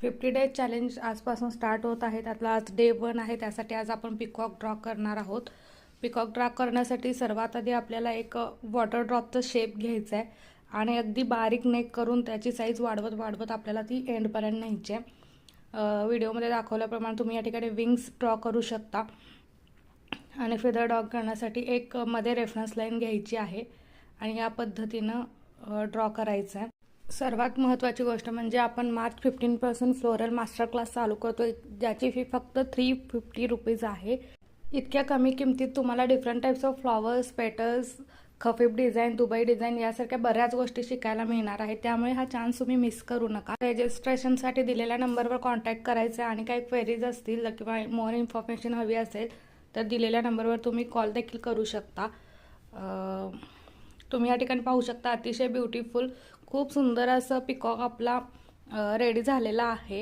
50 days challenge आजपासून start होत आहे. त्यातला आज डे 1 आहे. त्यासाठी आज आपण पिकॉक ड्रॉ करणार आहोत. पिकॉक ड्रॉ करण्यासाठी सर्वात आधी आपल्याला एक वॉटर ड्रॉपचा शेप घ्यायचा आहे आणि अगदी बारीक नेक करून त्याची साईज वाढवत वाढवत आपल्याला ती एंडपर्यंत न्यायची आहे. व्हिडिओमध्ये दाखवल्याप्रमाणे तुम्ही या ठिकाणी विंग्स ड्रॉ करू शकता. आणि फेदर ड्रॉ करण्यासाठी एक मध्ये रेफरन्स लाईन घ्यायची आहे आणि या पद्धतीनं ड्रॉ करायचं आहे. सर्वात महत्त्वाची गोष्ट म्हणजे आपण मार्च 15 पासून फ्लोरल मास्टर क्लास चालू करतो, ज्याची फी फक्त 350 रुपीज आहे. इतक्या कमी किमतीत तुम्हाला different types of flowers, petals, खफीफ डिझाईन, दुबई डिझाईन यासारख्या बऱ्याच गोष्टी शिकायला मिळणार आहे. त्यामुळे हा चान्स तुम्ही मिस करू नका. रजिस्ट्रेशनसाठी दिलेल्या नंबरवर कॉन्टॅक्ट करायचं आणि काही क्वेरीज असतील किंवा मोर इन्फॉर्मेशन हवी असेल तर दिलेल्या नंबरवर तुम्ही कॉल देखील करू शकता. तुम्ही या ठिकाणी पाहू शकता अतिशय ब्युटिफुल खूप सुंदर असं पिकॉक आपला रेडी झालेला आहे.